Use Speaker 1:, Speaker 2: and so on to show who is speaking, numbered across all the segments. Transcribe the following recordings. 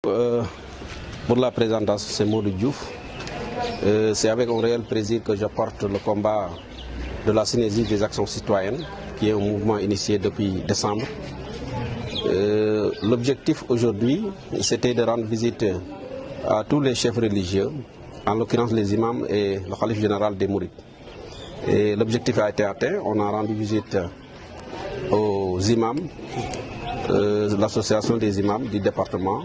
Speaker 1: Pour la présentation, c'est Modou Diouf. C'est avec un réel plaisir que je porte le combat de la synergie des actions citoyennes, qui est un mouvement initié depuis décembre. L'objectif aujourd'hui, c'était de rendre visite à tous les chefs religieux, en l'occurrence les imams et le khalife général des Mourides. Et l'objectif a été atteint. On a rendu visite aux imams, l'association des imams du département.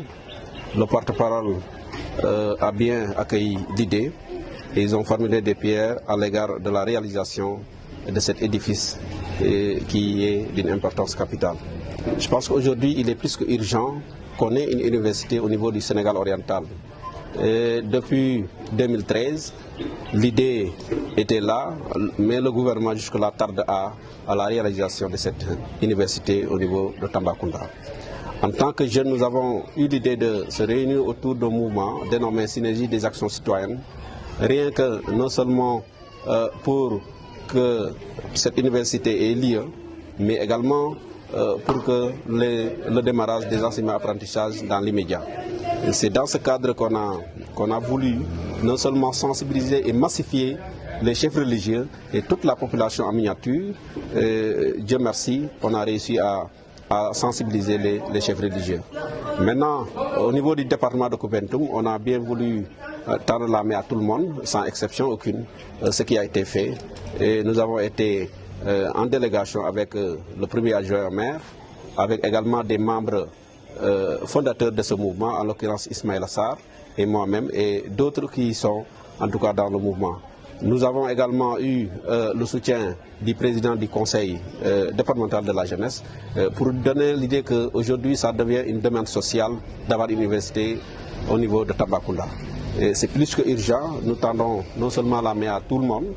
Speaker 1: Le porte-parole a bien accueilli l'idée et ils ont formulé des prières à l'égard de la réalisation de cet édifice qui est d'une importance capitale. Je pense qu'aujourd'hui, il est plus qu'urgent qu'on ait une université au niveau du Sénégal oriental. Et depuis 2013, l'idée était là, mais le gouvernement jusque-là tarde à la réalisation de cette université au niveau de Tambacounda. En tant que jeunes, nous avons eu l'idée de se réunir autour d'un mouvement dénommé Synergie des actions citoyennes, rien que non seulement pour que cette université ait lieu, mais également pour que le démarrage des enseignements apprentissages dans l'immédiat. C'est dans ce cadre qu'on a voulu non seulement sensibiliser et massifier les chefs religieux et toute la population en miniature. Dieu merci, on a réussi à sensibiliser les chefs religieux. Maintenant, au niveau du département de Koupentoum, on a bien voulu tendre la main à tout le monde, sans exception aucune, ce qui a été fait. Et nous avons été en délégation avec le premier adjoint au maire, avec également des membres fondateurs de ce mouvement, en l'occurrence Ismaël Assar et moi-même, et d'autres qui sont en tout cas dans le mouvement. Nous avons également eu le soutien du président du conseil départemental de la jeunesse pour donner l'idée qu'aujourd'hui ça devient une demande sociale d'avoir une université au niveau de Tambacounda. C'est plus que urgent, nous tendons non seulement la main à tout le monde,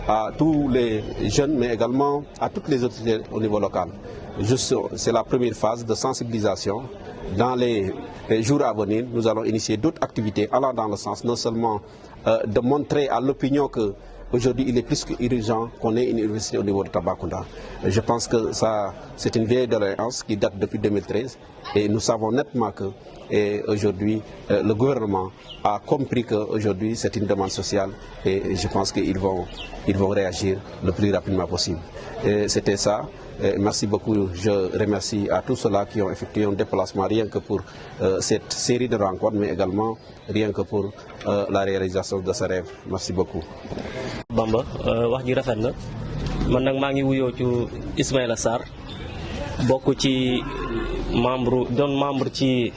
Speaker 1: à tous les jeunes, mais également à toutes les autorités au niveau local. C'est la première phase de sensibilisation. Dans les jours à venir, nous allons initier d'autres activités allant dans le sens non seulement de montrer à l'opinion qu'aujourd'hui il est plus qu'urgent qu'on ait une université au niveau de Tambacounda. Je pense que c'est une vieille doléance qui date depuis 2013 et nous savons nettement que aujourd'hui le gouvernement a compris qu'aujourd'hui c'est une demande sociale et je pense qu'ils vont réagir le plus rapidement possible. C'était ça. Merci beaucoup. Je remercie à tous ceux-là qui ont effectué un déplacement rien que pour cette série de rencontres, mais également rien que pour la réalisation de ce rêve. Merci beaucoup.
Speaker 2: Bamba, wax ji rafet na man nag maa ngi wuyoo ci Ismaïla Sarr bokk ci membre ci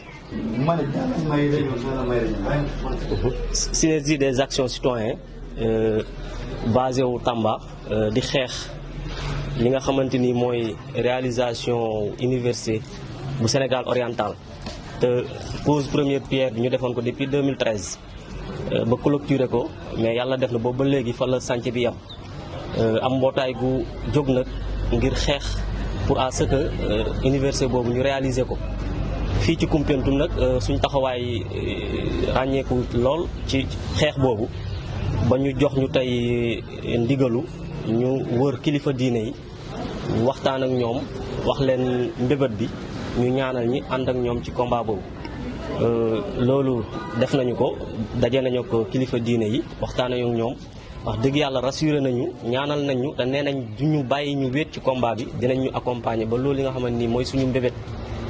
Speaker 2: synergie des actions citoyennes basé au Tamba di xeex li nga xamante ni mooy réalisation université bu Sénégal oriental te pose première pierre bi ñu defoon ko depuis 2013 ba clôturer ko mais yàlla def na boobu ba léegi fa la sànc bi yam am mbootaay gu jóg nag ngir xeex pour à ce que université boobu ñu réaliser ko fii ci Koumpentoum nag suñ taxawaay ràññeeku lool ci xeex boobu ba ñu jox ñu tey ndigalu ñu wër kilifa diine yi waxtaan ak ñoom wax leen mbébét bi ñu ñaanal ñi ànd ak ñoom ci combat boobu loolu def nañu ko daje nañu ko kilifa diine yi waxtaan ak ñoom wax dëgg yàlla rassuré nañu ñaanal nañu te nee nañ du ñu bàyyi ñu wéet ci combat bi dinañ ñu accompagner ba loolu li nga xamante ni mooy suñu mbébét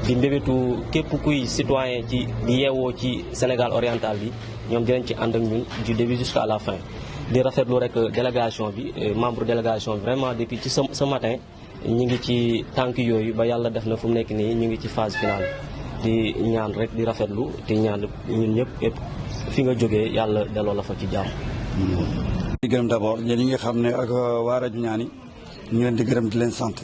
Speaker 2: di mbébétu képp kuy citoyen ci di yeewoo ci Sénégal oriental bi ñoom dinañ ci ànd ak ñun du début jusqu'à la fin. di rafetlu rek délégation bi membre délégation bi vraiment depuis ci ce matin ñu ngi ci tànk yooyu ba yàlla def na fu mu nekk nii ñu ngi ci phase finale di ñaan rek di rafetlu di ñaan ñun ñëpp fi nga jógee yàlla delloo la fa ci jàmm.
Speaker 3: di gërëm d'abord yéen ñi nga xam ne ak waa rajo Ñaani ñu leen di gërëm di leen sant.